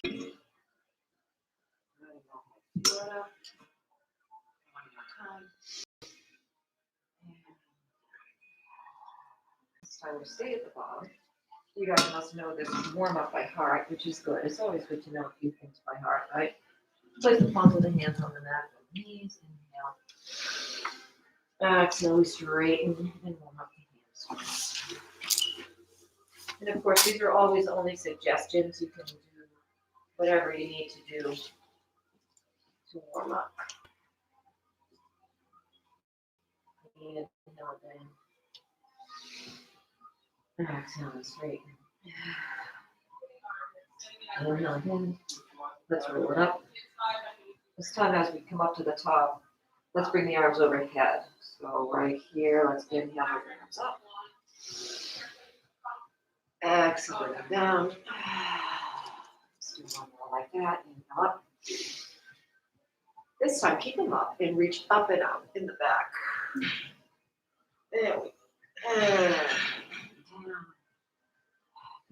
One more time. It's time to stay at the bottom. You guys must know this warm up by heart, which is good. It's always good to know a few things by heart, right? Place the palms of the hands on the mat, the knees, inhale. Exhale, we straighten and warm up the hands. And of course, these are always only suggestions. You can do whatever you need to do to warm up. Inhale then. Exhale and straighten. Inhale again. Let's roll it up. This time as we come up to the top, let's bring the arms overhead. So right here, let's inhale, bring the arms up. Exhale, bring them down. Let's do one more like that. Inhale up. This time, keep them up and reach up and out in the back. There we go.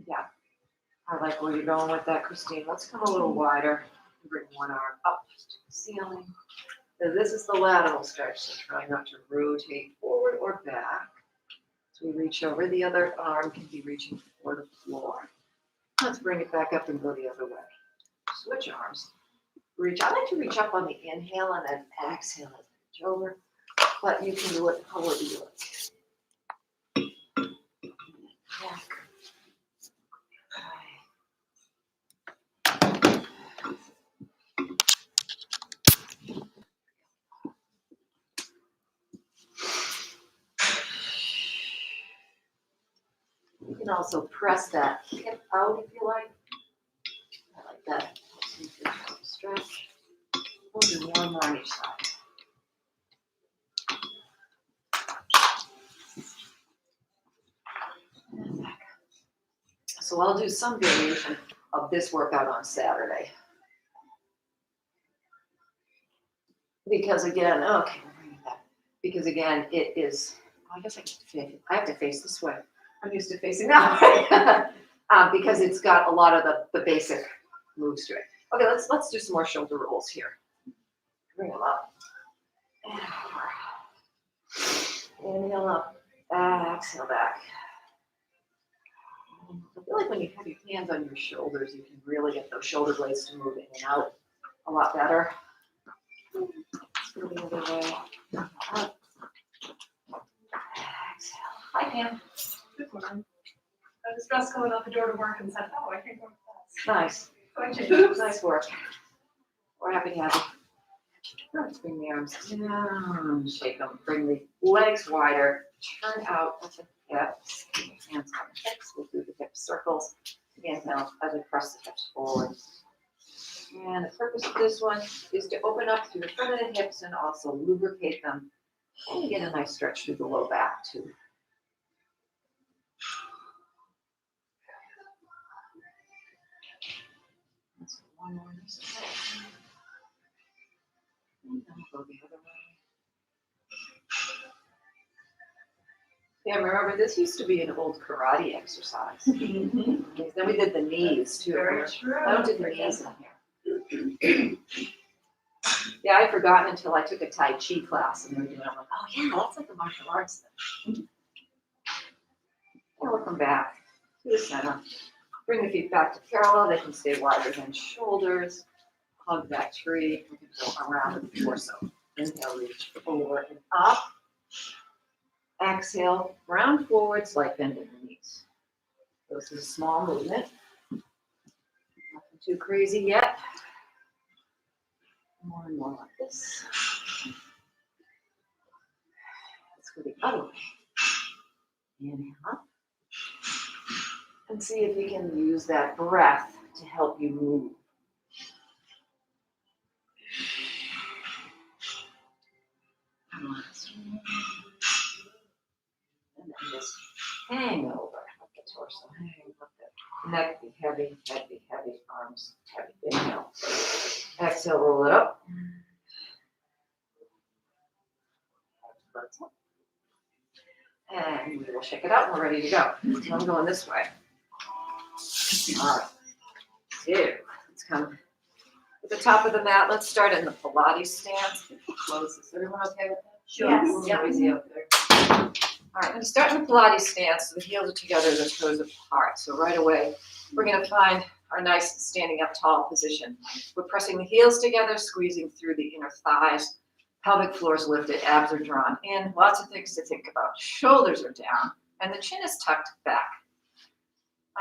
Yeah, I like where you're going with that, Christine. Let's come a little wider. Bring one arm up to the ceiling. So this is the lateral stretch, so try not to rotate forward or back. So we reach over. The other arm can be reaching for the floor. Let's bring it back up and go the other way. Switch arms. Reach. I like to reach up on the inhale and then exhale and reach over. But you can do it however you like. Back. You can also press that hip out if you like. I like that. Stretch. We'll do one more on each side. And back. So I'll do some variation of this workout on Saturday. Because again, okay, we'll bring it back. Because again, it is, I guess I have to face this way. I'm used to facing that way. Because it's got a lot of the basic moves to it. Okay, let's do some more shoulder rolls here. Bring them up. And over. Inhale up. Exhale back. I feel like when you have your hands on your shoulders, you can really get those shoulder blades to move in and out a lot better. Let's go the other way. Up. Exhale. Hi, Pam. Good morning. I was just going out the door to work and said, oh, I can go with Nice. that. Nice work. We're happy to have you. Let's bring the arms down, shake them, bring the legs wider, turn out at the hips, hands on the hips, we'll do the hip circles. Inhale as we press the hips forward. And the purpose of this one is to open up through the front of the hips and also lubricate them and get a nice stretch through the low back too. Let's do one more this way. And then we'll go the other way. Yeah, remember this used to be an old karate exercise. Mm-hmm. Then we did the knees too. Very true. I don't do the knees in here. Yeah, I'd forgotten until I took a Tai Chi class and they were doing it. I'm like, oh yeah, that's like a martial arts thing. And we'll come back to the center. Bring the feet back to parallel. They can stay wider than shoulders. Hug that tree. We can go around the torso. Inhale, reach forward and up. Exhale, round forward, slight bend in the knees. So this is a small movement. Nothing too crazy yet. More and more like this. Let's go the other way. Inhale up. And see if you can use that breath to help you move. And then just hang over. Let the torso hang. Let the neck be heavy, head be heavy, arms heavy. Inhale. Exhale, roll it up. And we will shake it out and we're ready to go. So I'm going this way. All right. Two. Let's come to the top of the mat. Let's start in the Pilates stance. Close. Is everyone okay with that? Sure. Yes. Yeah, easy out there. All right, I'm going to start in the Pilates stance. So the heels are together, the toes apart. So right away, we're going to find our nice standing up tall position. We're pressing the heels together, squeezing through the inner thighs. Pelvic floor is lifted, abs are drawn in. Lots of things to think about. Shoulders are down, and the chin is tucked back.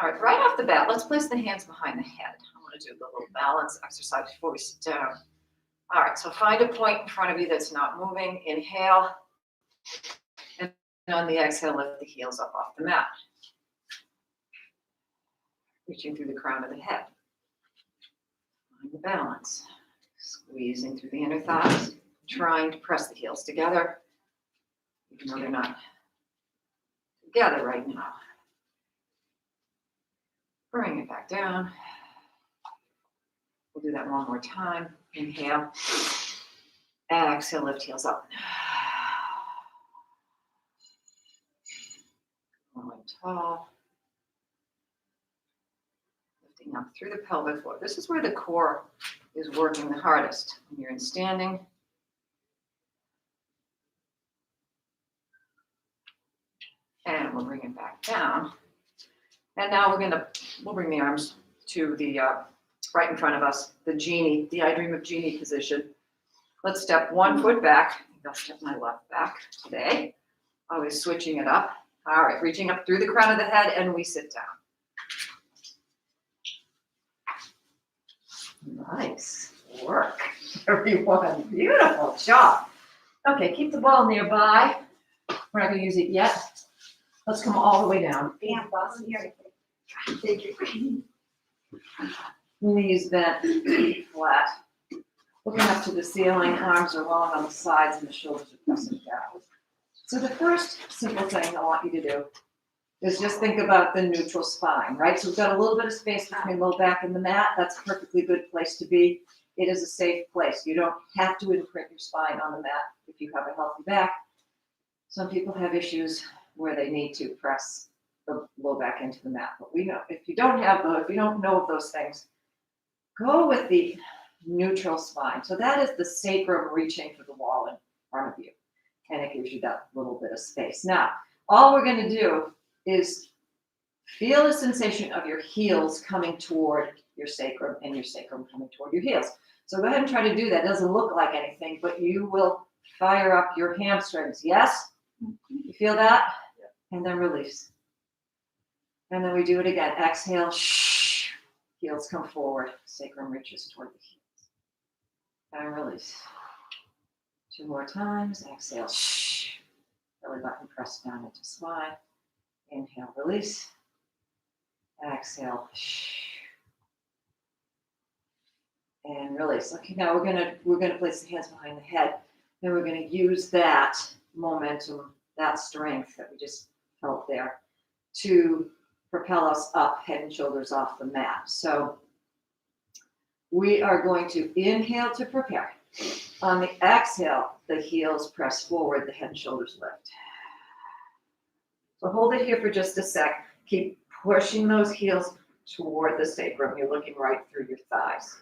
All right, right off the bat, let's place the hands behind the head. I want to do a little balance exercise before we sit down. All right, so find a point in front of you that's not moving. Inhale. And on the exhale, lift the heels up off the mat. Reaching through the crown of the head. Find the balance. Squeezing through the inner thighs. Trying to press the heels together, even though they're not together right now. Bring it back down. We'll do that one more time. Inhale. Exhale, lift heels up. Going tall. Lifting up through the pelvic floor. This is where the core is working the hardest. When you're in standing, and we'll bring it back down. And now we'll bring the arms to the right in front of us, the genie, the I Dream of Genie position. Let's step one foot back. I'll step my left back today. Always switching it up. All right, reaching up through the crown of the head, and we sit down. Nice work, everyone. Beautiful job. Okay, keep the ball nearby. We're not going to use it yet. Let's come all the way down. Yeah, boss, here. Thank you. Knees bent, feet flat. Looking up to the ceiling, arms are long on the sides, and the shoulders are pressing down. So the first simple thing I want you to do is just think about the neutral spine, right? So we've got a little bit of space between low back and the mat. That's a perfectly good place to be. It is a safe place. You don't have to imprint your spine on the mat if you have a healthy back. Some people have issues where they need to press the low back into the mat. But we know if you don't know of those things, go with the neutral spine. So that is the sacrum reaching for the wall in front of you. And it gives you that little bit of space. Now, all we're going to do is feel the sensation of your heels coming toward your sacrum and your sacrum coming toward your heels. So go ahead and try to do that. It doesn't look like anything, but you will fire up your hamstrings. Yes? You feel that? And then release. And then we do it again. Exhale. Shh. Heels come forward. Sacrum reaches toward the heels. And release. 2 more times. Exhale. Shh. Belly button press down into spine. Inhale. Release. Exhale. Shh. And release. Okay, now we're gonna place the hands behind the head. Then we're gonna use that momentum, that strength that we just felt there, to propel us up, head and shoulders off the mat. So we are going to inhale to prepare. On the exhale, the heels press forward, the head and shoulders lift. So hold it here for just a sec. Keep pushing those heels toward the sacrum. You're looking right through your thighs.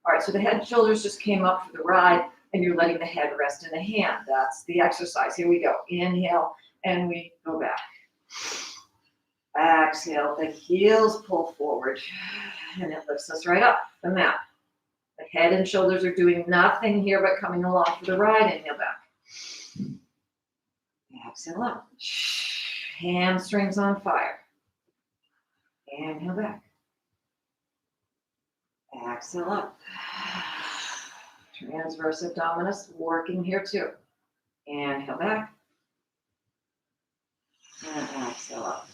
All right, so the head and shoulders just came up for the ride, and you're letting the head rest in the hand. That's the exercise. Here we go. Inhale, and we go back. Exhale, the heels pull forward, and it lifts us right up the mat. The head and shoulders are doing nothing here but coming along for the ride. Inhale back. Exhale up. Hamstrings on fire. Inhale back. Exhale up. Transverse abdominis working here too. Inhale back. And exhale up.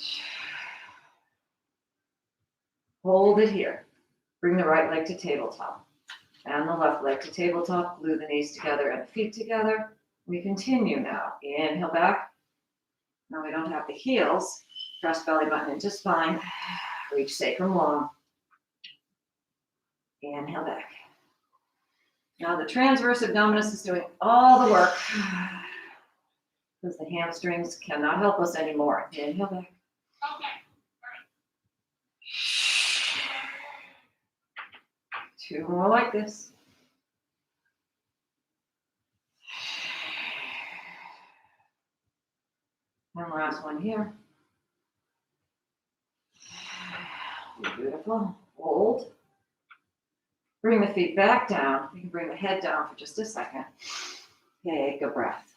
Hold it here. Bring the right leg to tabletop. And the left leg to tabletop. Glue the knees together and the feet together. We continue now. Inhale back. Now we don't have the heels. Press belly button into spine. Reach sacrum long. Inhale back. Now the transverse abdominis is doing all the work because the hamstrings cannot help us anymore. Inhale back. Okay. 2 more like this. And last one here. Beautiful. Hold. Bring the feet back down. You can bring the head down for just a second. Take a breath.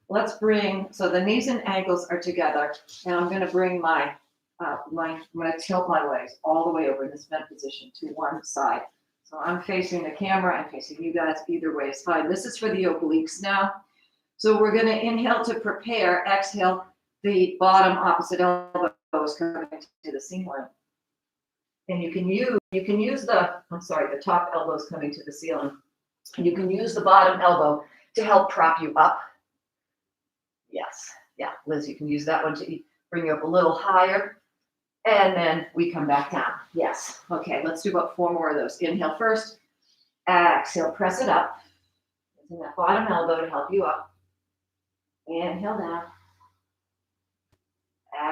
Let's bring, so the knees and ankles are together, and I'm going to bring I'm going to tilt my legs all the way over in this bent position to one side. So I'm facing the camera, I'm facing you guys, either way is fine. This is for the obliques now. So we're going to inhale to prepare, exhale, the bottom opposite elbow is coming to the ceiling. And you can use the top elbow is coming to the ceiling. You can use the bottom elbow to help prop you up. Yes, yeah, Liz, you can use that one to bring you up a little higher. And then we come back down. Yes, okay, let's do about 4 more of those. Inhale first, exhale, press it up. Using that bottom elbow to help you up. Inhale down.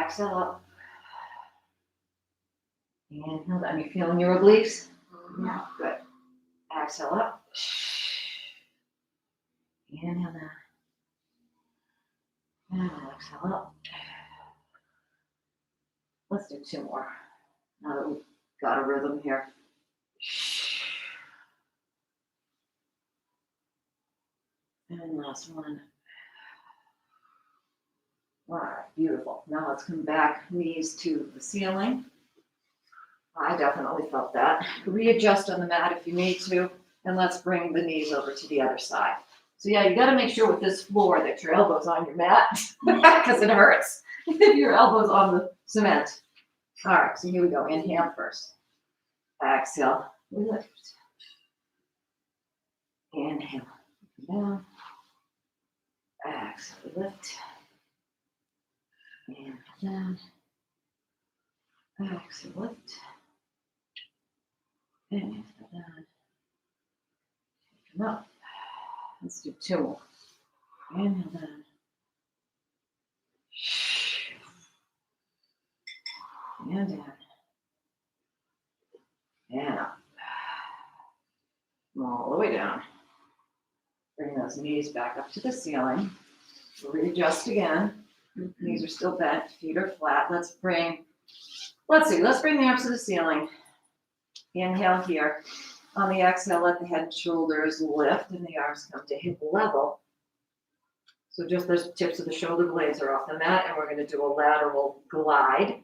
Exhale up. Inhale down. You feeling your obliques? Yeah, good. Exhale up. Inhale down. And exhale up. Let's do 2 more. Now that we've got a rhythm here. And last one. All right, beautiful. Now let's come back, knees to the ceiling. I definitely felt that. Readjust on the mat if you need to, and let's bring the knees over to the other side. So yeah, you got to make sure with this floor that your elbow's on your mat because it hurts if your elbow's on the cement. All right, so here we go. Inhale first. Exhale. Lift. Inhale. Down. Exhale. Lift. Inhale. Down. Exhale. Lift. Inhale. Down. Come up. Let's do 2 more. Inhale. Down. And down. And up. All the way down. Bring those knees back up to the ceiling. Readjust again. Knees are still bent, feet are flat. Let's bring the arms to the ceiling. Inhale here. On the exhale, let the head and shoulders lift and the arms come to hip level. So just the tips of the shoulder blades are off the mat, and we're going to do a lateral glide.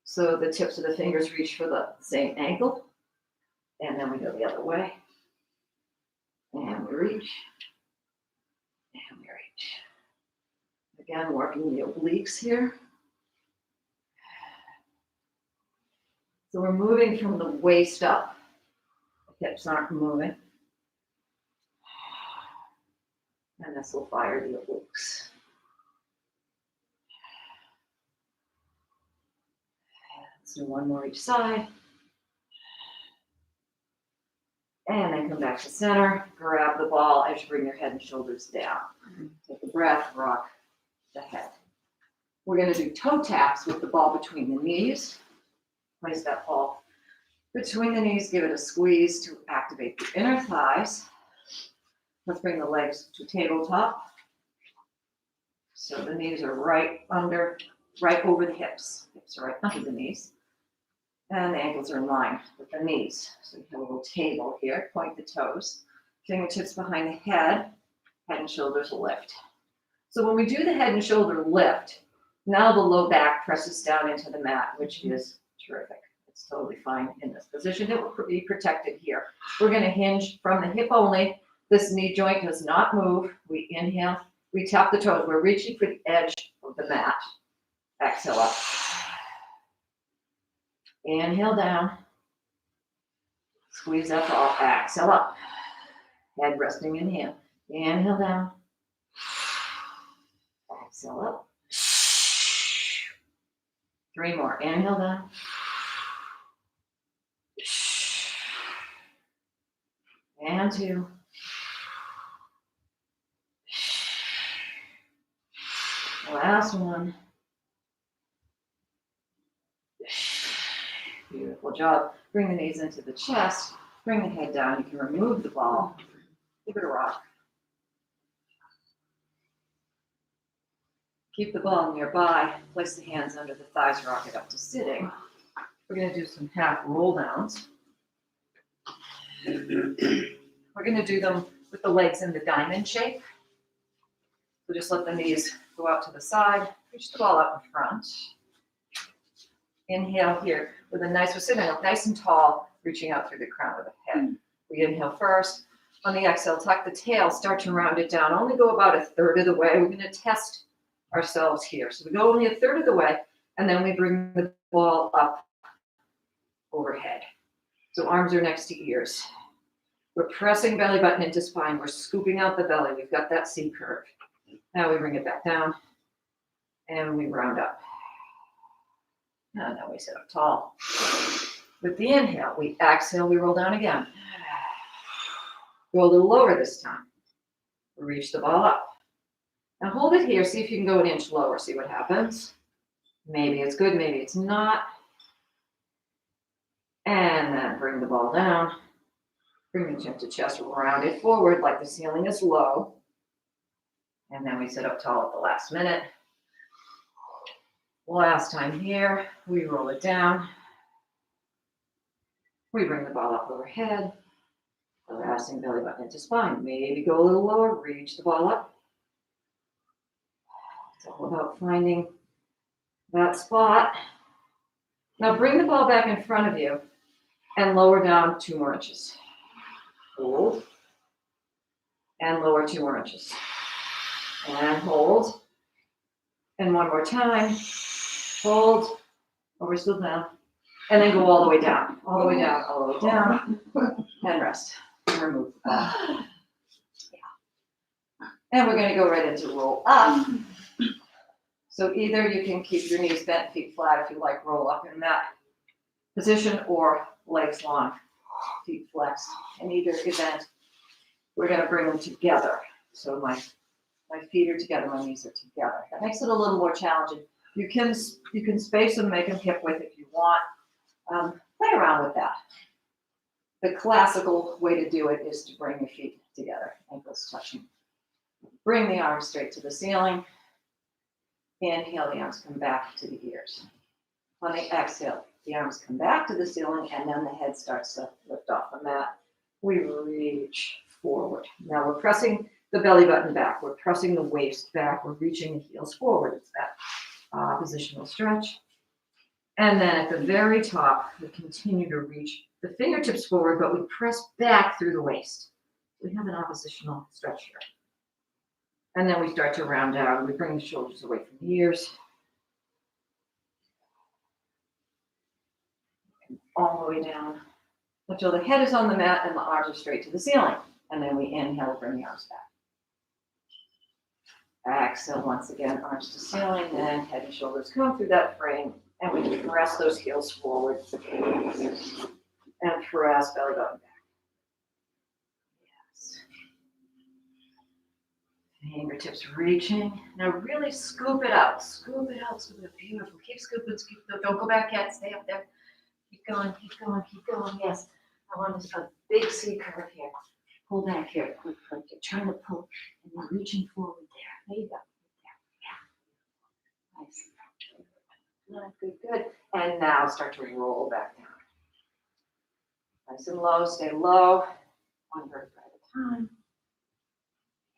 So the tips of the fingers reach for the same ankle, and then we go the other way. And we reach, and we reach. Again, working the obliques here. So we're moving from the waist up. The hips aren't moving. And this will fire the obliques. Let's do 1 more each side. And then come back to center. Grab the ball as you bring your head and shoulders down. Take a breath, rock the head. We're going to do toe taps with the ball between the knees. Place that ball between the knees. Give it a squeeze to activate the inner thighs. Let's bring the legs to tabletop. So the knees are right over the hips. Hips are right under the knees. And the ankles are in line with the knees. So you have a little table here. Point the toes. Fingertips behind the head. Head and shoulders will lift. So when we do the head and shoulder lift, now the low back presses down into the mat, which is terrific. It's totally fine in this position. It will be protected here. We're going to hinge from the hip only. This knee joint does not move. We inhale. We tap the toes. We're reaching for the edge of the mat. Exhale up. Inhale down. Squeeze that ball. Exhale up. Head resting in hand. Inhale down. Exhale up. 3 more. Inhale down. And 2. Last one. Beautiful job. Bring the knees into the chest. Bring the head down. You can remove the ball. Give it a rock. Keep the ball nearby. Place the hands under the thighs. Rock it up to sitting. We're going to do some half roll downs. We're going to do them with the legs in the diamond shape. So just let the knees go out to the side. Reach the ball up in front. Inhale here with a nice, we're sitting up nice and tall, reaching out through the crown of the head. We inhale first. On the exhale, tuck the tail, start to round it down. Only go about a third of the way. We're going to test ourselves here. So we go only a third of the way, and then we bring the ball up overhead. So arms are next to ears. We're pressing belly button into spine. We're scooping out the belly. We've got that C curve. Now we bring it back down, and we round up. And now we sit up tall. With the inhale, we exhale, we roll down again. Go a little lower this time. Reach the ball up. Now hold it here. See if you can go an inch lower. See what happens. Maybe it's good, maybe it's not. And then bring the ball down. Bring the chin to chest, round it forward like the ceiling is low. And then we sit up tall at the last minute. Last time here, we roll it down. We bring the ball up overhead. Relaxing belly button into spine. Maybe go a little lower, reach the ball up. It's all about finding that spot. Now bring the ball back in front of you and lower down 2 more inches. Hold. And lower 2 more inches. And hold. And one more time. Hold. Oh, we're still down. And then go all the way down. All the way down, all the way down. And rest. And remove the ball. Yeah. And we're going to go right into roll up. So either you can keep your knees bent, feet flat if you like, roll up in that position, or legs long, feet flexed. In either event, we're going to bring them together. So my feet are together, my knees are together. That makes it a little more challenging. You can space them, make them hip width if you want. Play around with that. The classical way to do it is to bring your feet together, ankles touching. Bring the arms straight to the ceiling. Inhale, the arms come back to the ears. On the exhale, the arms come back to the ceiling, and then the head starts to lift off the mat. We reach forward. Now we're pressing the belly button back. We're pressing the waist back. We're reaching the heels forward. It's that positional stretch. And then at the very top, we continue to reach the fingertips forward, but we press back through the waist. We have an oppositional stretch here. And then we start to round out. We bring the shoulders away from the ears. All the way down until the head is on the mat and the arms are straight to the ceiling. And then we inhale, bring the arms back. Exhale once again, arms to ceiling, and head and shoulders come through that frame. And we press those heels forward. And press belly button back. Yes. Fingertips reaching. Now really scoop it out. Scoop it out. Scoop it out. Beautiful. Keep scooping. Don't go back yet. Stay up there. Keep going. Keep going. Keep going. Yes. I want a big C curve here. Pull back here. Quick. You're trying to pull and you're reaching forward there. There you go. There. Yeah. Nice. Good. Good. And now start to roll back down. Nice and low. Stay low. One vertebra at a time.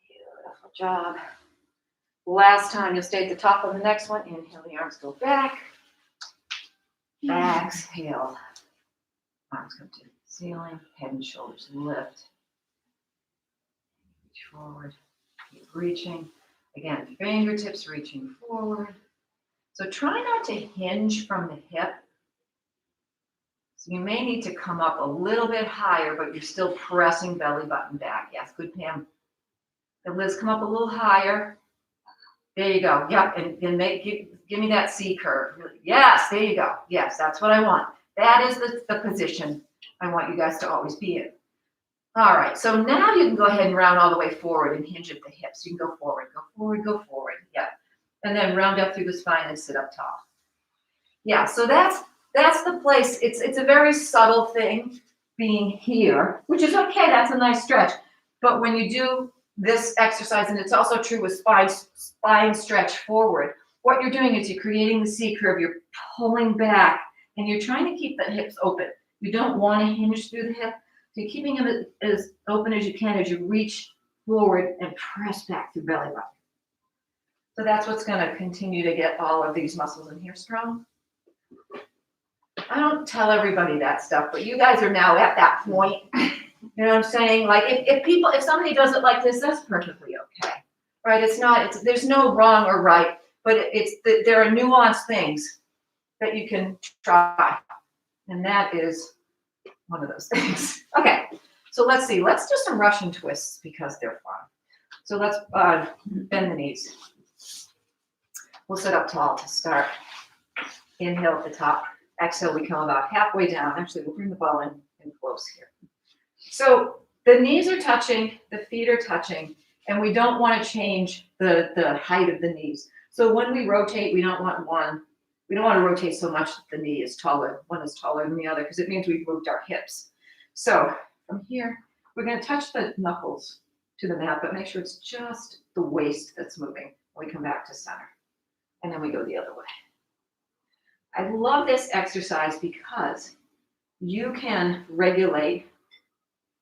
Beautiful job. Last time, you'll stay at the top of the next one. Inhale, the arms go back. Exhale. Arms come to the ceiling. Head and shoulders lift. Reach forward. Keep reaching. Again, fingertips reaching forward. So try not to hinge from the hip. So you may need to come up a little bit higher, but you're still pressing belly button back. Yes, good, Pam. And Liz, come up a little higher. There you go. Yep, and give me that C curve. Yes, there you go. Yes, that's what I want. That is the position I want you guys to always be in. All right, so now you can go ahead and round all the way forward and hinge at the hips. You can go forward, go forward, go forward. Yeah, and then round up through the spine and sit up tall. Yeah, so that's the place. It's a very subtle thing. being here, which is okay, that's a nice stretch. But when you do this exercise, and it's also true with spine stretch forward, what you're doing is you're creating the C curve, you're pulling back, and you're trying to keep the hips open. You don't want to hinge through the hip, so you're keeping them as open as you can as you reach forward and press back through belly button. So that's what's going to continue to get all of these muscles in here strong. I don't tell everybody that stuff, but you guys are now at that point. You know what I'm saying? Like if somebody does it like this, that's perfectly okay, right? There's no wrong or right, but there are nuanced things that you can try, and that is one of those things. Okay, so let's see. Let's do some Russian twists because they're fun. So let's bend the knees. We'll sit up tall to start. Inhale at the top. Exhale, we come about halfway down. Actually, we'll bring the ball in close here. So the knees are touching, the feet are touching, and we don't want to change the height of the knees. So when we rotate, we don't want to rotate so much that the knee is taller, one is taller than the other, because it means we've moved our hips. So from here, we're going to touch the knuckles to the mat, but make sure it's just the waist that's moving. We come back to center, and then we go the other way. I love this exercise because you can regulate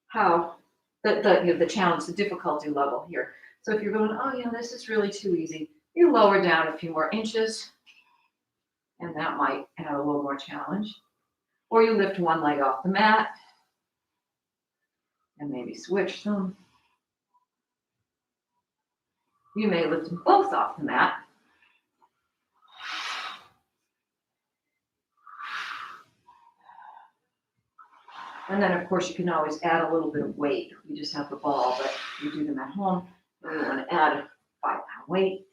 how the challenge, the difficulty level here. So if you're going, oh yeah, this is really too easy, you lower down a few more inches, and that might add a little more challenge. Or you lift one leg off the mat, and maybe switch them. You may lift them both off the mat. And then, of course, you can always add a little bit of weight. You just have the ball, but you do them at home. And you want to add a 5-pound weight.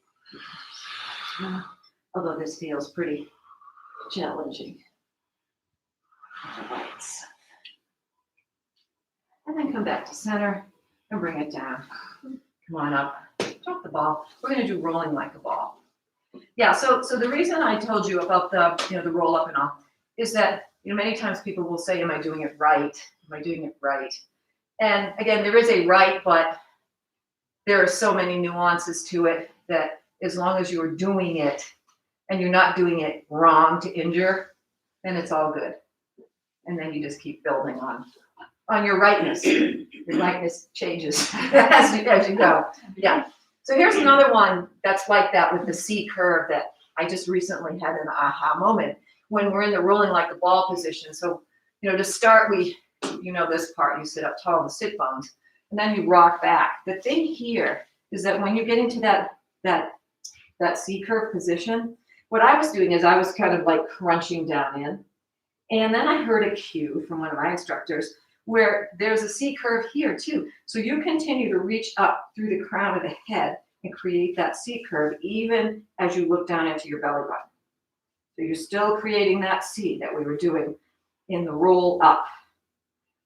Although this feels pretty challenging. And then come back to center and bring it down. Come on up. Drop the ball. We're going to do rolling like a ball. Yeah, so the reason I told you about the roll up and all is that many times people will say, am I doing it right? Am I doing it right? And again, there is a right, but there are so many nuances to it that as long as you're doing it and you're not doing it wrong to injure, then it's all good. And then you just keep building on your rightness. Your rightness changes as you go. Yeah. So here's another one that's like that with the C curve that I just recently had an aha moment. When we're in the rolling like a ball position. So, to start, this part, you sit up tall, the sit bones, and then you rock back. The thing here is that when you get into that C curve position, what I was doing is I was kind of like crunching down in. And then I heard a cue from one of my instructors where there's a C curve here too. So you continue to reach up through the crown of the head and create that C curve even as you look down into your belly button. So you're still creating that C that we were doing in the roll up.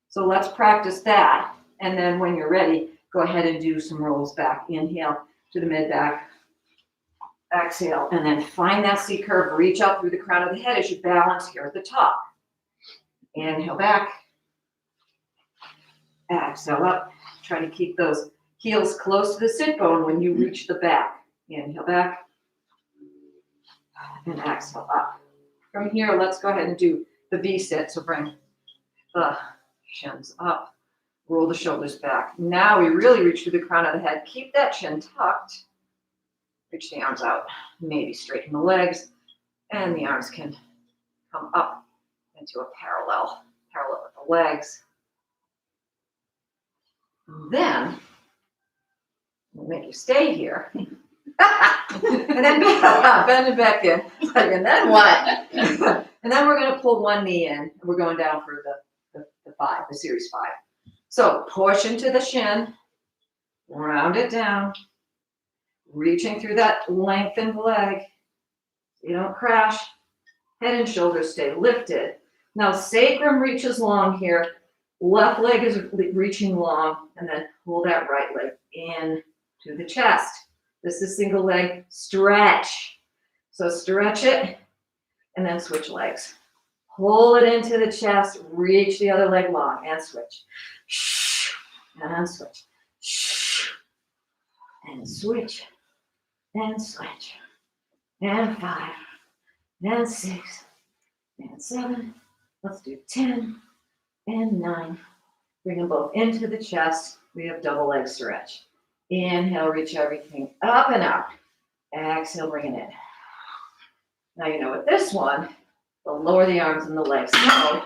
So let's practice that. And then when you're ready, go ahead and do some rolls back. Inhale to the mid back. Exhale. And then find that C curve. Reach up through the crown of the head as you balance here at the top. Inhale back. Exhale up. Try to keep those heels close to the sit bone when you reach the back. Inhale back. And exhale up. From here, let's go ahead and do the V-sit. So bring the shins up, roll the shoulders back. Now we really reach through the crown of the head. Keep that chin tucked. Reach the arms out. Maybe straighten the legs. And the arms can come up into a parallel with the legs. And then we'll make you stay here. And then bend it back in. And then what? And then we're going to pull one knee in. We're going down for the series 5. So push into the shin, round it down, reaching through that lengthened leg. You don't crash. Head and shoulders stay lifted. Now sacrum reaches long here. Left leg is reaching long. And then pull that right leg in to the chest. This is single leg stretch. So stretch it and then switch legs. Pull it into the chest, reach the other leg long, and switch. And switch. And switch. And switch. And 5. And 6. And 7. Let's do 10. And 9. Bring them both into the chest. We have double leg stretch. Inhale, reach everything up and out. Exhale, bring it in. Now you know with this one, the lower the arms and the legs go,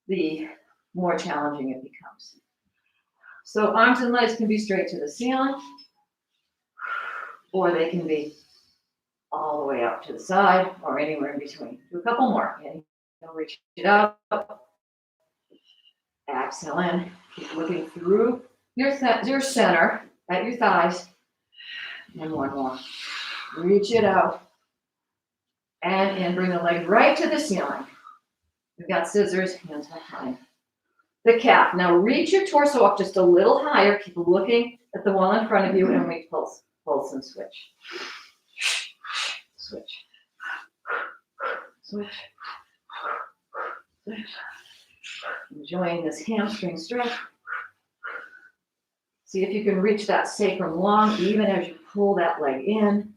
the more challenging it becomes. So arms and legs can be straight to the ceiling, or they can be all the way up to the side, or anywhere in between. Do a couple more. Inhale, reach it up. Exhale in. Keep looking through your center at your thighs. And one more. Reach it out. And in, bring the leg right to the ceiling. We've got scissors, hands behind the calf. Now reach your torso up just a little higher. Keep looking at the wall in front of you, and we pulse and switch. Switch. Switch. Switch. Enjoying this hamstring stretch. See if you can reach that sacrum long, even as you pull that leg in.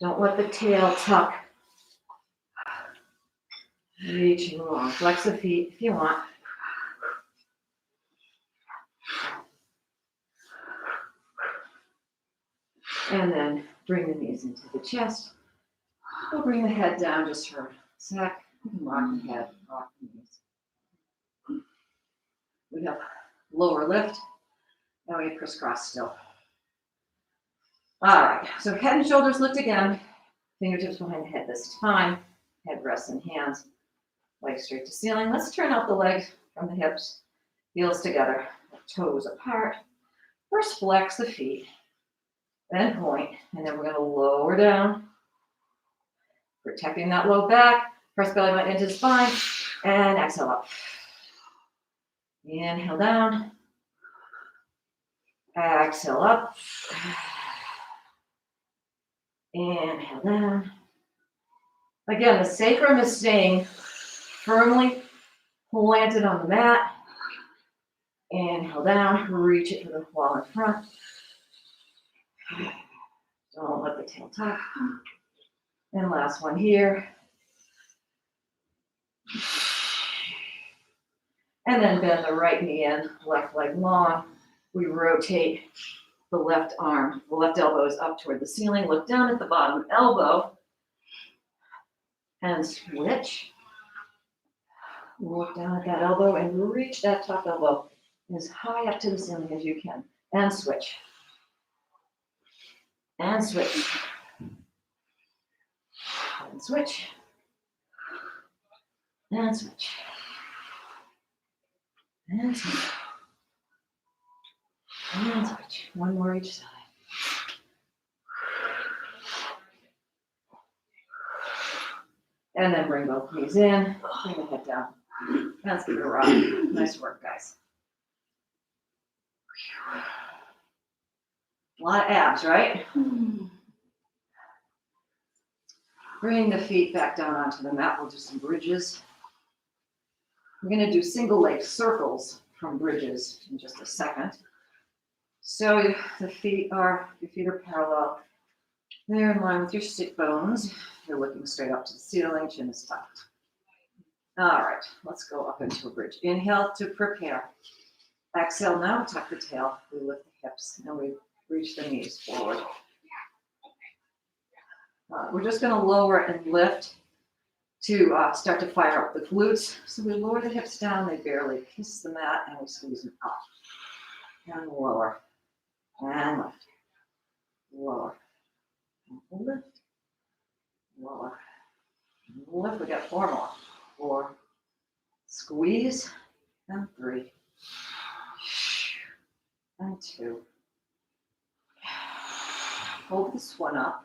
Don't let the tail tuck. Reaching long. Flex the feet if you want. And then bring the knees into the chest. We'll bring the head down just for a sec. Rock the head, rock the knees. We have lower lift. Now we crisscross still. All right, so head and shoulders lift again. Fingertips behind the head this time. Head rests in hands. Legs straight to ceiling. Let's turn out the legs from the hips. Heels together. Toes apart. First flex the feet. Then point. And then we're going to lower down. Protecting that low back. Press belly button into the spine. And exhale up. Inhale down. Exhale up. Inhale down. Again, the sacrum is staying firmly planted on the mat. Inhale down, reach it to the wall in front. Don't let the tail tuck. And last one here. And then bend the right knee in, left leg long. We rotate the left arm. The left elbow is up toward the ceiling. Look down at the bottom elbow. And switch. Look down at that elbow and reach that top elbow as high up to the ceiling as you can. And switch. And switch. And switch. And switch. And switch. And switch. One more each side. And then bring both knees in. Bring the head down. Let's give it a rock. Nice work, guys. A lot of abs, right? Bring the feet back down onto the mat. We'll do some bridges. We're going to do single leg circles from bridges in just a second. So your feet are parallel. They're in line with your sit bones. You're looking straight up to the ceiling. Chin is tucked. All right, let's go up into a bridge. Inhale to prepare. Exhale now, tuck the tail. We lift the hips and we reach the knees forward. We're just going to lower and lift to start to fire up the glutes. So we lower the hips down, they barely kiss the mat, and we squeeze them up. And lower. And lift. Lower. And lift. Lower. And lift. We got 4 more. 4. Squeeze. And 3. And 2. Hold this one up.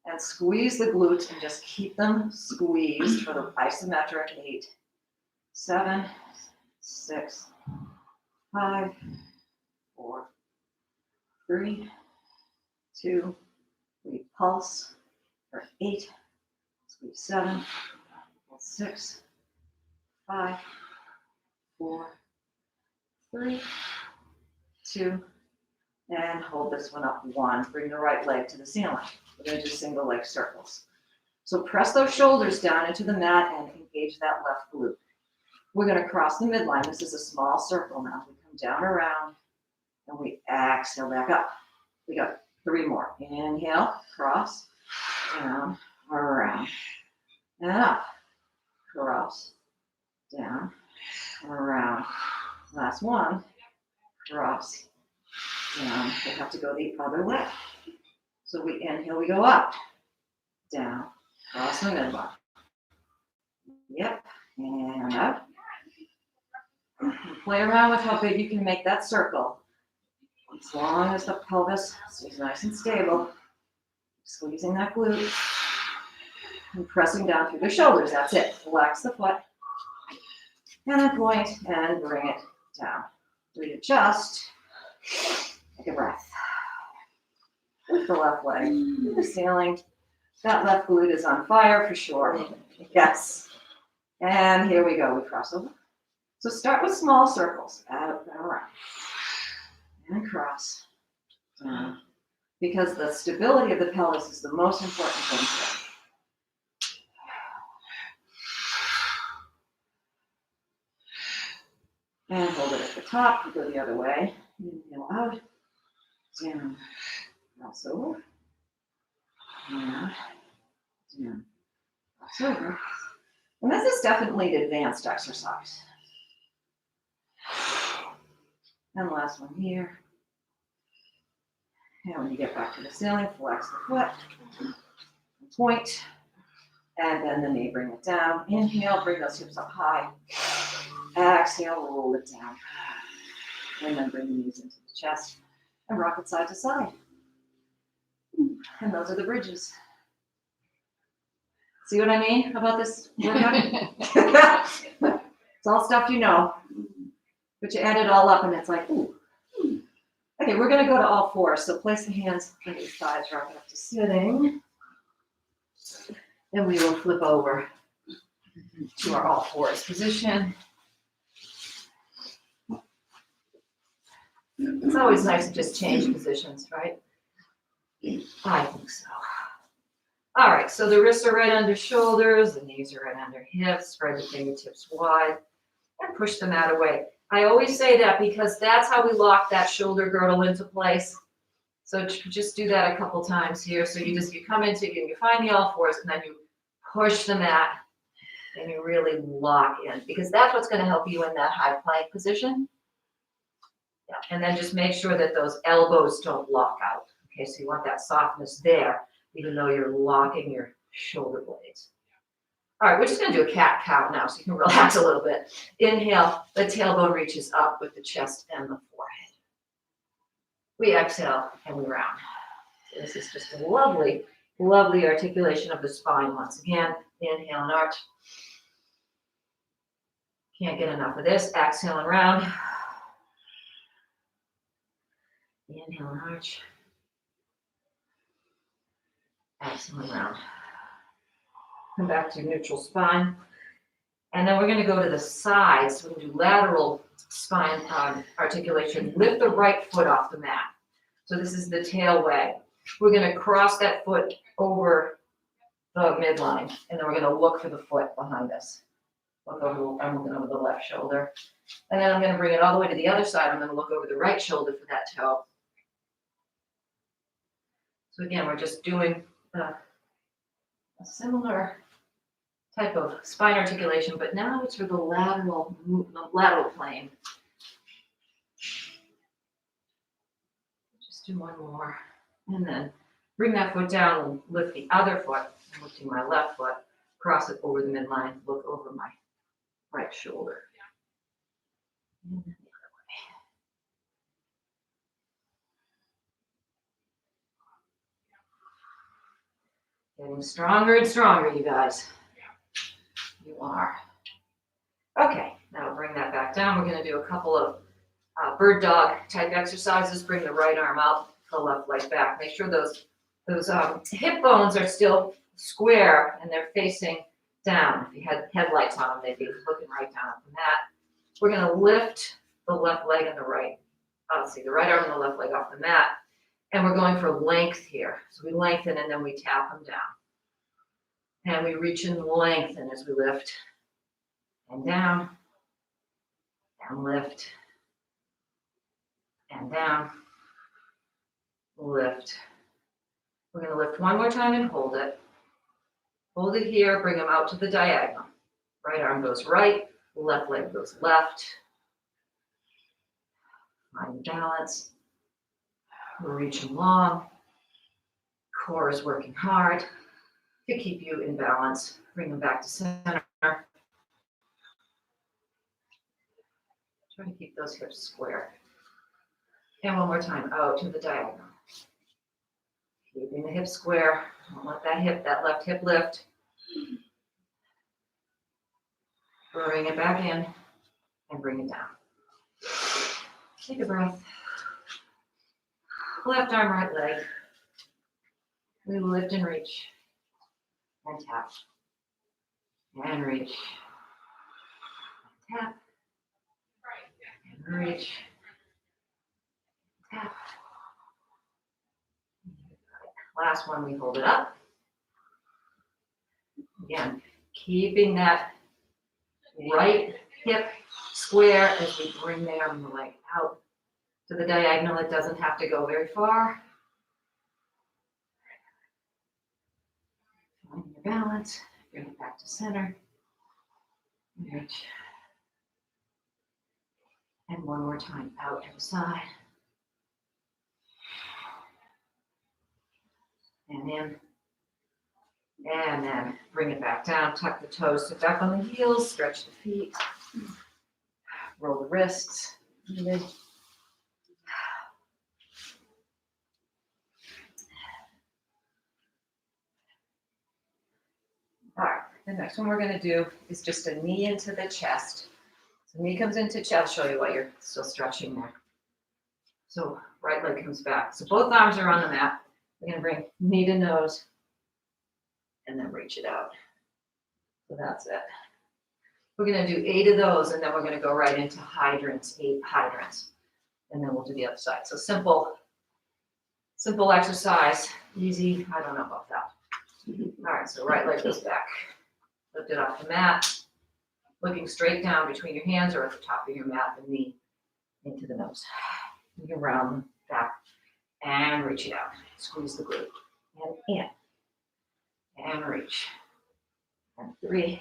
And squeeze the glutes and just keep them squeezed for the isometric. 8, 7, 6, 5, 4, 3, 2. We pulse for 8, Squeeze 7, 6, 5, 4, 3, 2, and hold this one up. 1. Bring the right leg to the ceiling. We're going to do single leg circles. So press those shoulders down into the mat and engage that left glute. We're going to cross the midline. This is a small circle now. We come down around and we exhale back up. We got 3 more. Inhale, cross, down, around, and up. Cross, down, around. Last one, cross, down. We have to go the other way. So we inhale, we go up, down, cross the midline. Yep, and up. Play around with how big you can make that circle. As long as the pelvis stays nice and stable. Squeezing that glute. And pressing down through the shoulders. That's it. Flex the foot. And then point and bring it down. Readjust. Take a breath. With the left leg to the ceiling. That left glute is on fire for sure. Yes. And here we go. We cross over. So start with small circles. Out and around. And cross. Down. Because the stability of the pelvis is the most important thing here. And hold it at the top. We go the other way. Inhale out. Down. Cross over. And down. Cross over. And this is definitely an advanced exercise. And last one here. And when you get back to the ceiling, flex the foot, point, and then the knee, bring it down. Inhale, bring those hips up high. Exhale, roll it down. And then bring the knees into the chest and rock it side to side. And those are the bridges. See what I mean about this workout? It's all stuff you know, but you add it all up and it's like, ooh. Okay, we're going to go to all fours. So place the hands under your thighs, rock it up to sitting. Then we will flip over to our all fours position. It's always nice to just change positions, right? I think so. All right, so the wrists are right under shoulders, the knees are right under hips, spread the fingertips wide, and push the mat away. I always say that because that's how we lock that shoulder girdle into place. So just do that a couple times here. So you come into it and you find the all fours and then you push the mat and you really lock in because that's what's going to help you in that high plank position. Yeah. And then just make sure that those elbows don't lock out. Okay, so you want that softness there, even though you're locking your shoulder blades. All right, we're just going to do a cat-cow now so you can relax a little bit. Inhale, the tailbone reaches up with the chest and the forehead. We exhale and we round. So this is just a lovely, lovely articulation of the spine once again. Inhale and arch. Can't get enough of this. Exhale and round. Inhale and arch. Exhale and round. Come back to neutral spine. And then we're going to go to the sides. We're going to do lateral spine articulation. Lift the right foot off the mat. So this is the tail wag. We're going to cross that foot over the midline. And then we're going to look for the foot behind us. Look over, I'm looking over the left shoulder. And then I'm going to bring it all the way to the other side. I'm going to look over the right shoulder for that toe. So again, we're just doing a similar type of spine articulation, but now it's for the lateral plane. Just do one more, and then bring that foot down and lift the other foot. I'm lifting my left foot, cross it over the midline, look over my right shoulder. And then the other way. Getting stronger and stronger, you guys. You are. Okay, now bring that back down. We're going to do a couple of bird dog type exercises. Bring the right arm out, the left leg back. Make sure those hip bones are still square and they're facing down. If you had headlights on them, they'd be looking right down at the mat. We're gonna lift the left leg and the right, the right arm and the left leg off the mat. And we're going for length here. So we lengthen and then we tap them down. And we reach and lengthen as we lift. And down. And lift. And down. Lift. We're going to lift one more time and hold it. Hold it here, bring them out to the diagonal. Right arm goes right, left leg goes left. Find balance. We're reaching long. Core is working hard to keep you in balance. Bring them back to center. Try to keep those hips square. And one more time, out to the diagonal. Keeping the hips square. Don't let that left hip lift. Bring it back in and bring it down. Take a breath. Left arm, right leg. We lift and reach. And tap. And reach. Tap. And reach. Tap. Last one, we hold it up. Again, keeping that right hip square as we bring the arm and the leg out to the diagonal. It doesn't have to go very far. Find your balance, bring it back to center. Reach. And one more time, out to the side. And in. And then bring it back down, tuck the toes, sit back on the heels, stretch the feet, roll the wrists. All right, the next one we're going to do is just a knee into the chest. So knee comes into chest, I'll show you while you're still stretching there. So right leg comes back. So both arms are on the mat. We're going to bring knee to nose and then reach it out. So that's it. We're going to do 8 of those and then we're going to go right into hydrants, 8 hydrants. And then we'll do the other side. So simple exercise, easy. I don't know about that. All right, so right leg goes back. Lift it off the mat. Looking straight down between your hands or at the top of your mat, the knee into the nose. You can round back and reach it out. Squeeze the glute. And in. And reach. And 3,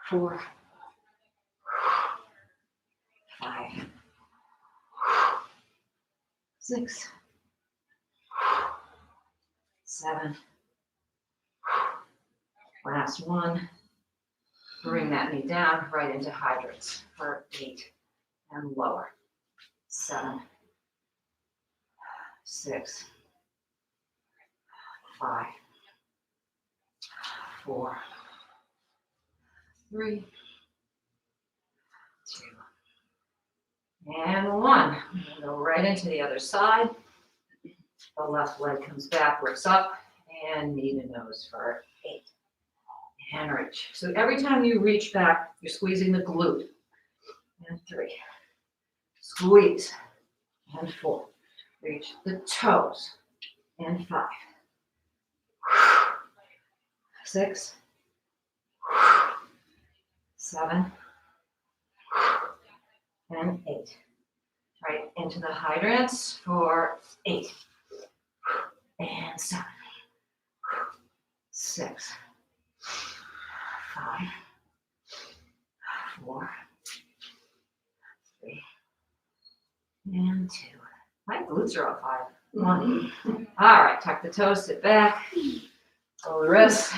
4, 5, 6, 7. Last one. Bring that knee down right into hydrants for 8 and lower. 7, 6, 5, 4, 3, 2, and 1. Go right into the other side. The left leg comes back, lifts up, and knee to nose for 8. And reach. So every time you reach back, you're squeezing the glute. And 3. Squeeze. And 4. Reach the toes. And 5. 6. 7. And 8. Right into the hydrants for 8. And 7. 6. 5. 4. 3. And 2. My glutes are on 5. 1. All right, tuck the toes, sit back. Roll the wrists.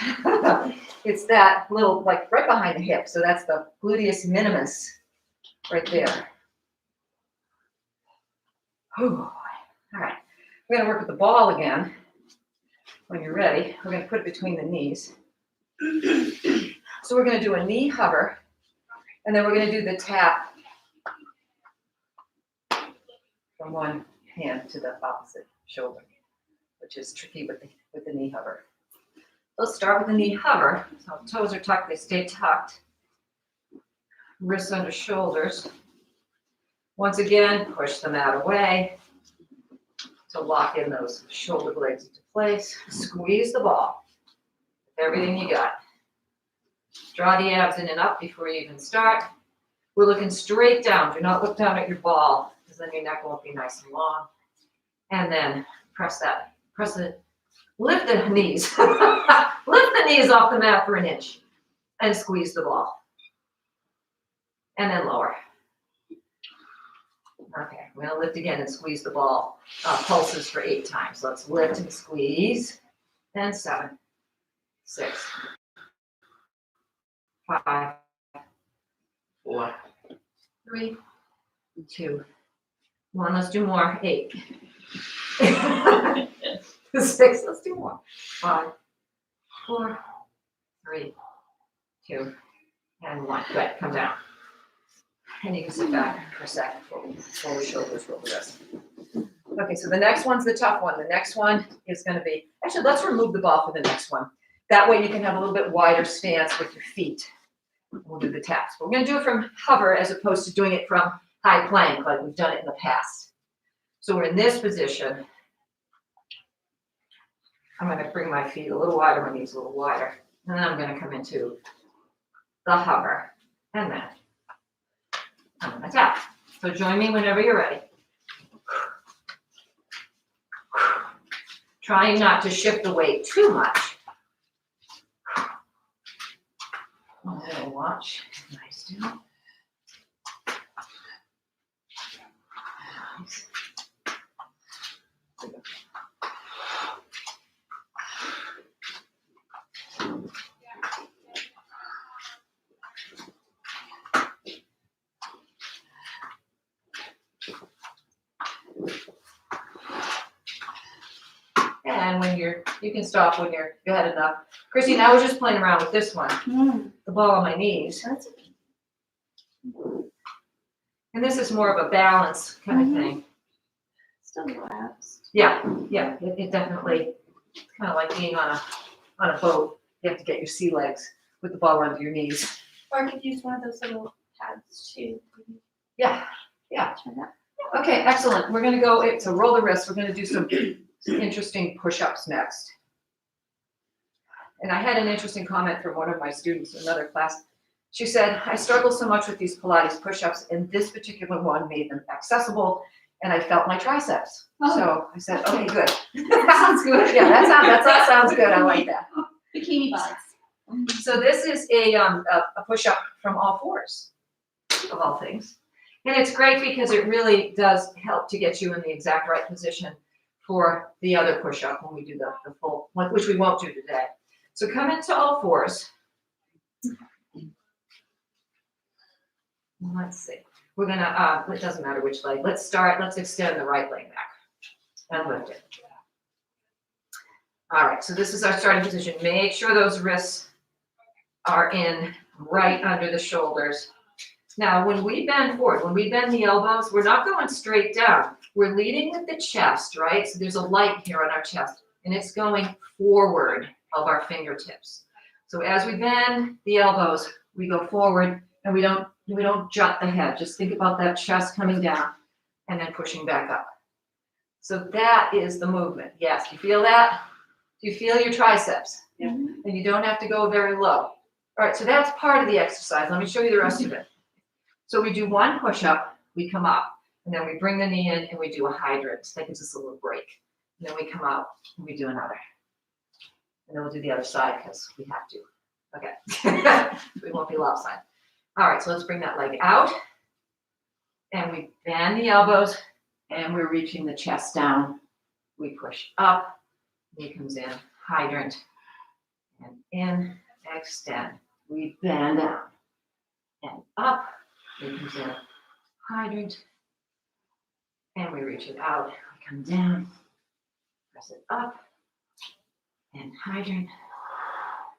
It's that little, like right behind the hip. So that's the gluteus minimus right there. Whew. All right, we're going to work with the ball again. When you're ready, we're going to put it between the knees. So we're going to do a knee hover, and then we're going to do the tap from one hand to the opposite shoulder. which is tricky with the knee hover. Let's start with the knee hover. So toes are tucked, they stay tucked. Wrists under shoulders. Once again, push the mat away to lock in those shoulder blades into place. Squeeze the ball. Everything you got. Draw the abs in and up before you even start. We're looking straight down. Do not look down at your ball, because then your neck won't be nice and long. And then lift the knees. Lift the knees off the mat for an inch and squeeze the ball. And then lower. Okay, we're gonna lift again and squeeze the ball. Pulses for 8 times. Let's lift and squeeze. And 7, 6, 5, 4, 3, 2, 1. Let's do more. 8. 6. Let's do more. 5, 4, 3, 2, and 1. Good. Come down. And you can sit back for a second. Roll the shoulders, roll the wrists. Okay, so the next one's the tough one. The next one is going to be, actually, let's remove the ball for the next one. That way you can have a little bit wider stance with your feet. We'll do the taps. But we're going to do it from hover as opposed to doing it from high plank like we've done it in the past. So we're in this position. I'm going to bring my feet a little wider, my knees a little wider. And then I'm going to come into the hover and then I'm going to tap. So join me whenever you're ready. Trying not to shift the weight too much. Watch. Nice, dude. Nice. And when you can stop when you had enough. Christine, I was just playing around with this one. The ball on my knees. That's okay. And this is more of a balance kind of thing. Still relaxed. Yeah, it definitely, it's kind of like being on a boat. You have to get your sea legs with the ball under your knees. Or I could use one of those little pads too. Yeah. Try that. Okay, excellent. We're gonna go, so roll the wrists. We're gonna do some interesting push-ups next. And I had an interesting comment from one of my students in another class. She said, I struggle so much with these Pilates push-ups, and this particular one made them accessible, and I felt my triceps. Oh. So I said, okay, good. That sounds good. Yeah, that sounds good. I like that. Bikini bodies. So this is a push-up from all fours, of all things. And it's great because it really does help to get you in the exact right position for the other push-up when we do the full one, which we won't do today. So come into all fours. Let's see. We're gonna, it doesn't matter which leg. Let's extend the right leg back and lift it. All right, so this is our starting position. Make sure those wrists are in right under the shoulders. Now, when we bend forward, when we bend the elbows, we're not going straight down. We're leading with the chest, right? So there's a light here on our chest, and it's going forward of our fingertips. So as we bend the elbows, we go forward, and we don't jut the head. Just think about that chest coming down and then pushing back up. So that is the movement. Yes, you feel that? Do you feel your triceps? Yeah. And you don't have to go very low. All right, so that's part of the exercise. Let me show you the rest of it. So we do one push-up, we come up, and then we bring the knee in and we do a hydrant. That gives us a little break. And then we come out and we do another. And then we'll do the other side because we have to. Okay, we won't be lopsided. All right, so let's bring that leg out. And we bend the elbows and we're reaching the chest down. We push up, knee comes in, hydrant, and in, extend. We bend down and up, knee comes in, hydrant, and we reach it out. We come down, press it up, and hydrant.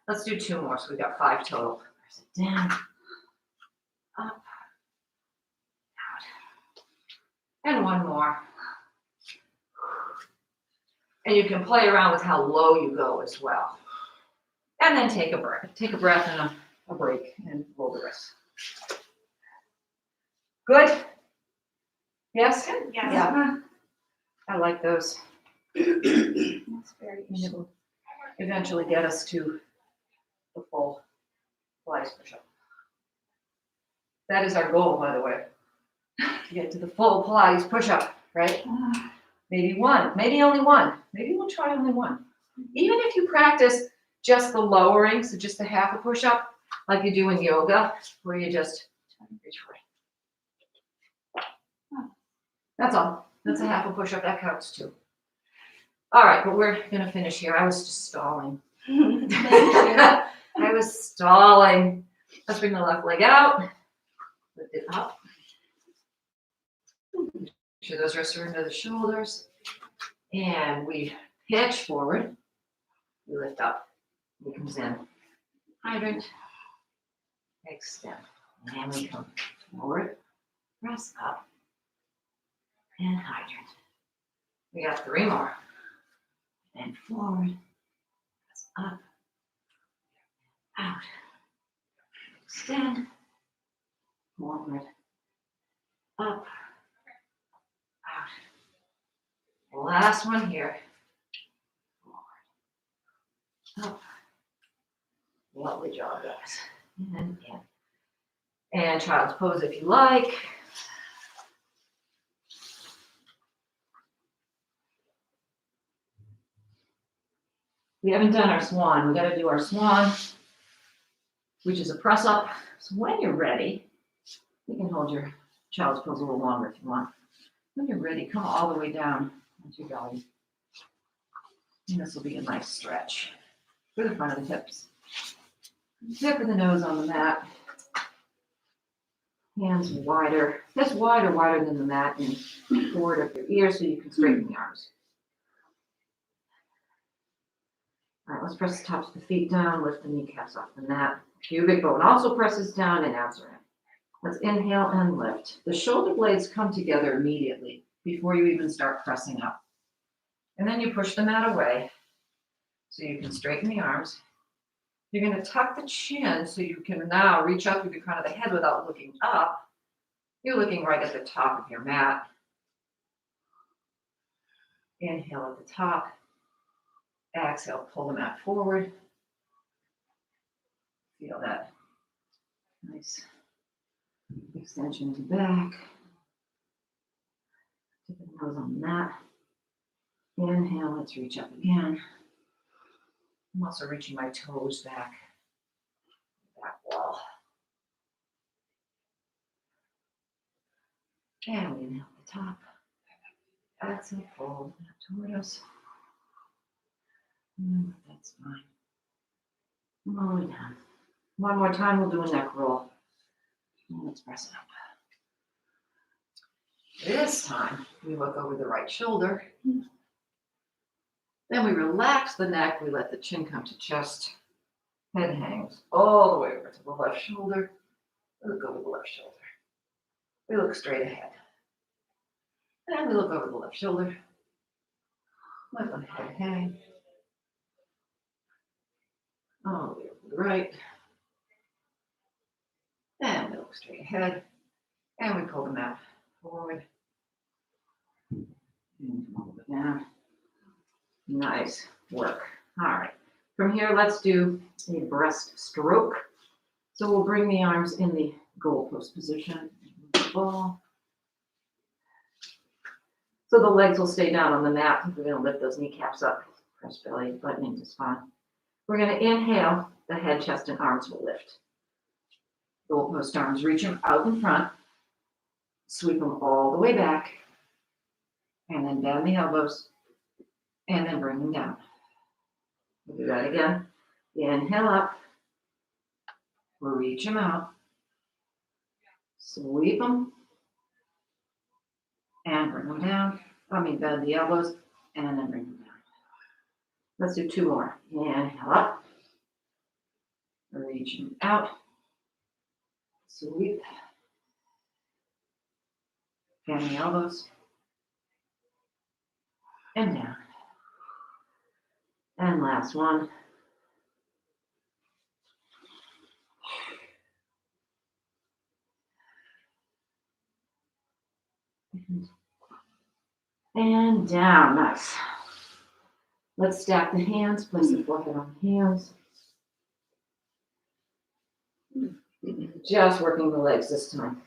Let's do 2 more, so we've got 5 total. Press it down, up, out, and 1 more. And you can play around with how low you go as well. And then take a breath. Take a breath and a break and roll the wrist. Good? Yes? Yes. Yeah. I like those. That's very And it will eventually get us to the full Pilates push-up. That is our goal, by the way, to get to the full Pilates push-up, right? Maybe one, maybe only one. Maybe we'll try only one. Even if you practice just the lowering, so just a half a push-up, like you do in yoga, where you just reach for it. That's all. That's a half a push-up. That counts too. All right, but we're gonna finish here. I was just stalling. I was stalling. Let's bring the left leg out. Lift it up. Make sure those wrists are into the shoulders. And we pitch forward. We lift up. He comes in. Hydrant. Extend. And we come forward. Press up. And hydrant. We got 3 more. And forward. Press up. Out. Extend. Forward. Up. Out. Last one here. Forward. Up. Lovely job, guys. And in. And child's pose if you like. We haven't done our swan. We got to do our swan, which is a press up. So when you're ready, you can hold your child's pose a little longer if you want. When you're ready, come all the way down onto your belly. And this will be a nice stretch for the front of the hips. Tip of the nose on the mat. Hands wider, just wider than the mat, and forward of your ears so you can straighten the arms. All right, let's press the tops of the feet down, lift the kneecaps off the mat. Pubic bone also presses down and abs are in. Let's inhale and lift. The shoulder blades come together immediately before you even start pressing up. And then you push the mat away so you can straighten the arms. You're going to tuck the chin so you can now reach up through the crown of the head without looking up. You're looking right at the top of your mat. Inhale at the top. Exhale, pull the mat forward. Feel that nice extension of the back. Tip of the nose on the mat. Inhale, let's reach up again. I'm also reaching my toes back wall. And we inhale at the top. Exhale, pull the mat toward us. That's fine. All the way down. One more time, we'll do a neck roll. And let's press it up. This time, we look over the right shoulder. Then we relax the neck. We let the chin come to chest. Head hangs all the way over to the left shoulder. We look over the left shoulder. We look straight ahead. And we look over the left shoulder. Let the head hang. All the way over to the right. And we look straight ahead. And we pull the mat forward. And come all the way down. Nice work. All right. From here, let's do a breast stroke. So we'll bring the arms in the goalpost position. Ball. So the legs will stay down on the mat. We're going to lift those kneecaps up. Press belly, button into spine. We're going to inhale. The head, chest, and arms will lift. Goalpost arms, reach them out in front. Sweep them all the way back. And then bend the elbows. And then bring them down. We'll do that again. Inhale up. We'll reach them out. Sweep them. And bring them down. Bend the elbows. And then bring them down. Let's do 2 more. Inhale up. Reach them out. Sweep. Bend the elbows. And down. And last one. And down, nice. Let's stack the hands, place the forehead on the hands. Just working the legs this time.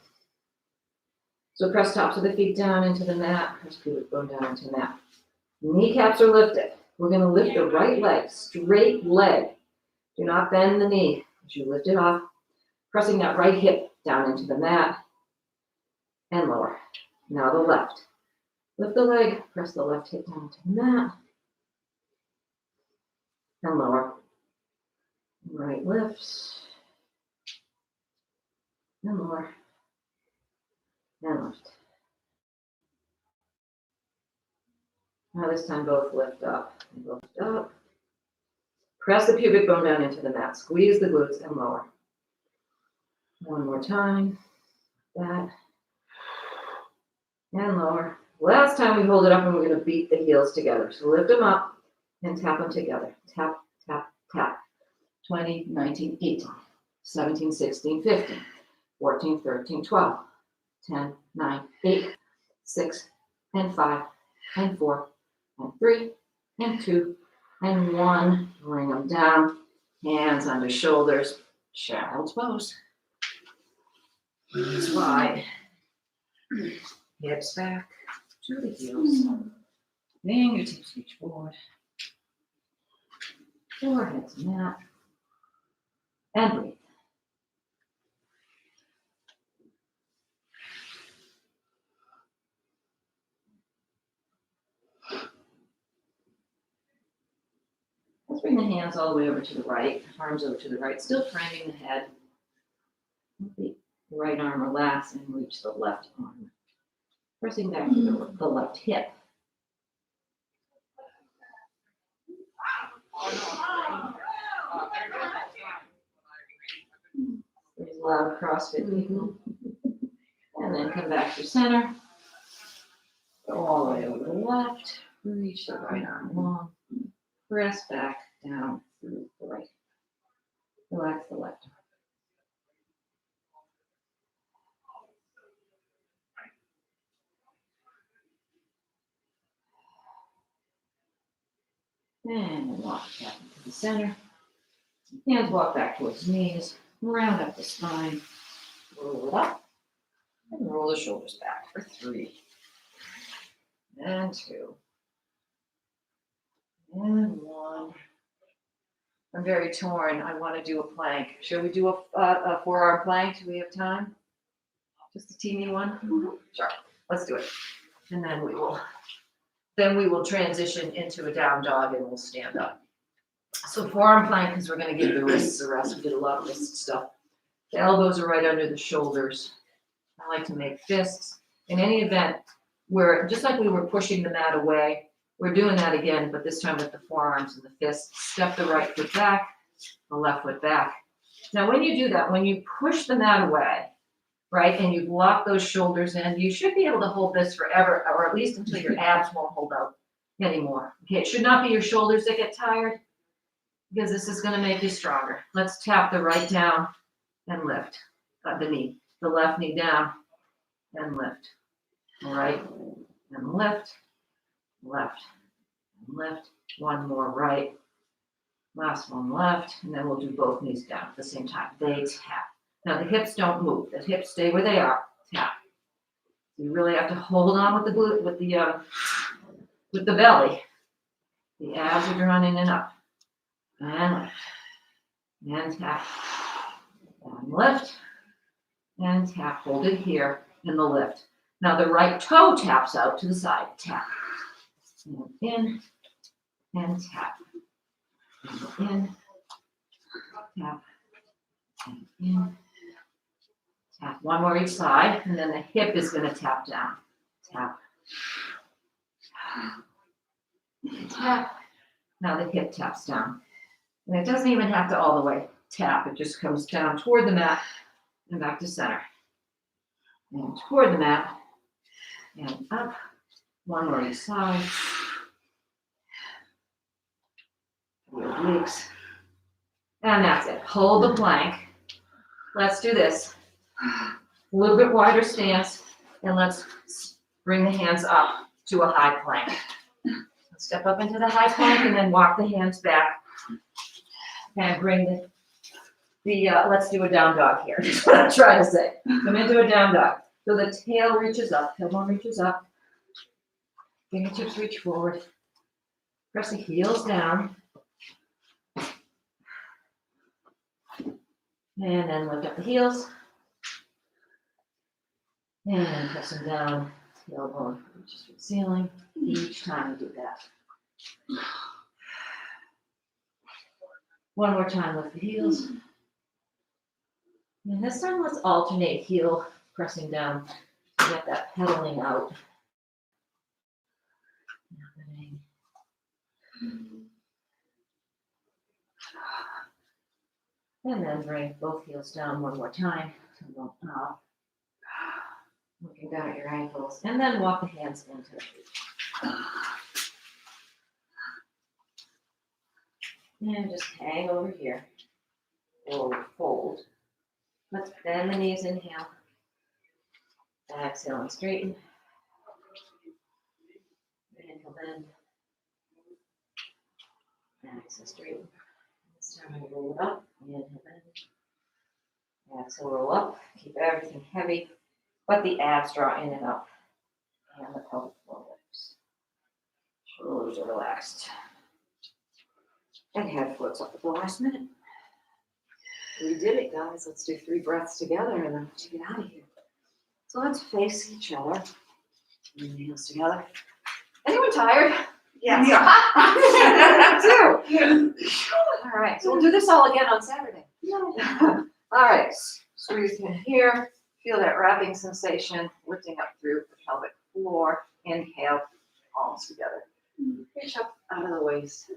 So press tops of the feet down into the mat, press pubic bone down into the mat. Kneecaps are lifted. We're gonna lift the right leg, straight leg. Do not bend the knee as you lift it off. Pressing that right hip down into the mat and lower. Now the left. Lift the leg, press the left hip down to the mat and lower. Right lifts and lower and lift. Now this time both lift up. Lift up. Press the pubic bone down into the mat. Squeeze the glutes and lower. One more time. That. And lower. Last time we hold it up and we're going to beat the heels together. So lift them up and tap them together. Tap, tap, tap. 20, 19, 18, 17, 16, 15, 14, 13, 12, 10, 9, 8, 6, and 5, and 4, and 3, and 2, and 1. Bring them down. Hands under shoulders. Child's pose. Knees wide. Hips back to the heels. Fingertips reach forward. Forehead to mat. And breathe. Let's bring the hands all the way over to the right, arms over to the right, still framing the head. Let the right arm relax and reach the left arm. Pressing back to the left hip. There's a lot of CrossFit people. And then come back to center. Go all the way over the left. Reach the right arm long. Press back down through the right. Relax the left arm. And walk back into the center. Hands walk back towards knees. Round up the spine. Roll it up. And roll the shoulders back for 3. And 2. And 1. I'm very torn. I want to do a plank. Shall we do a forearm plank? Do we have time? Just a teeny one? Mm-hmm. Sure. Let's do it. And then we will transition into a down dog and we'll stand up. So forearm plank, because we're going to give the wrists a rest. We did a lot of wrist stuff. The elbows are right under the shoulders. I like to make fists. In any event, where just like we were pushing the mat away, we're doing that again, but this time with the forearms and the fists. Step the right foot back, the left foot back. Now, when you do that, when you push the mat away, right, and you lock those shoulders in, you should be able to hold this forever, or at least until your abs won't hold out anymore. Okay, it should not be your shoulders that get tired, because this is going to make you stronger. Let's tap the right down and lift the knee, the left knee down and lift. All right, and lift, left, and lift. One more right, last one left, and then we'll do both knees down at the same time. They tap. Now the hips don't move. The hips stay where they are. Tap. You really have to hold on with the glute, with the belly. The abs are drawn in and up. And lift. And tap. And lift. And tap. Hold it here in the lift. Now the right toe taps out to the side. Tap. And in. And tap. And in. Tap. And in. Tap. One more each side. And then the hip is going to tap down. Tap. Tap. Now the hip taps down. And it doesn't even have to all the way tap. It just comes down toward the mat and back to center. And toward the mat and up. One more each side. the obliques. And that's it. Hold the plank. Let's do this. A little bit wider stance, and let's bring the hands up to a high plank. Step up into the high plank and then walk the hands back. And bring let's do a down dog here. That's what I'm trying to say. Come into a down dog. So the tail reaches up, tailbone reaches up. Fingertips reach forward. Press the heels down. And then lift up the heels. And press them down. Tailbone reaches to the ceiling. Each time you do that. One more time, lift the heels. And this time, let's alternate heel pressing down to get that pedaling out. And then bring both heels down one more time. Looking down at your ankles. And then walk the hands into the feet. And just hang over here. Fold. Let's bend the knees, inhale. Exhale and straighten. Inhale, bend. Exhale, straighten. This time I roll it up. Inhale, bend. Exhale, roll up. Keep everything heavy, but the abs draw in and up. And the pelvic floor lifts. Shoulders are relaxed. And head floats up at the last minute. We did it, guys. Let's do 3 breaths together and then get out of here. So let's face each other. Heels together. Anyone tired? Yes. Too. All right. So we'll do this all again on Saturday. All right. Squeeze in here. Feel that wrapping sensation lifting up through the pelvic floor. Inhale, palms together. Reach up out of the waist.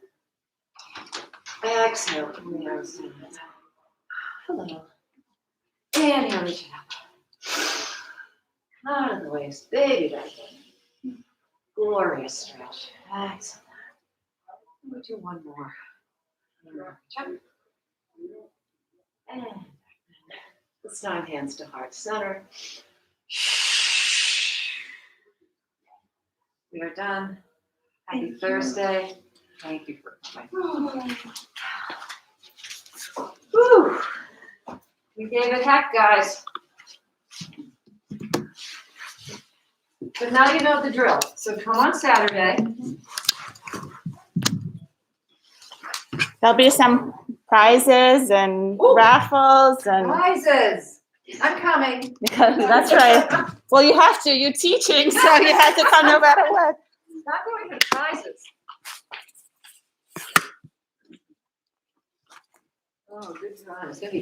Exhale, from the other side. Hello. Inhale, reach it up. Out of the waist, baby back in. Glorious stretch. Excellent. We'll do one more. Check. And this time, hands to heart center. We are done. Happy Thursday. Thank you for coming. Whew. We gave it heck, guys. But now you know the drill. So come on Saturday. There'll be some prizes and raffles and Prizes. I'm coming. that's right. Well, you have to. You're teaching, so you have to come no matter what. Not going for prizes. Oh, good time. It's gonna be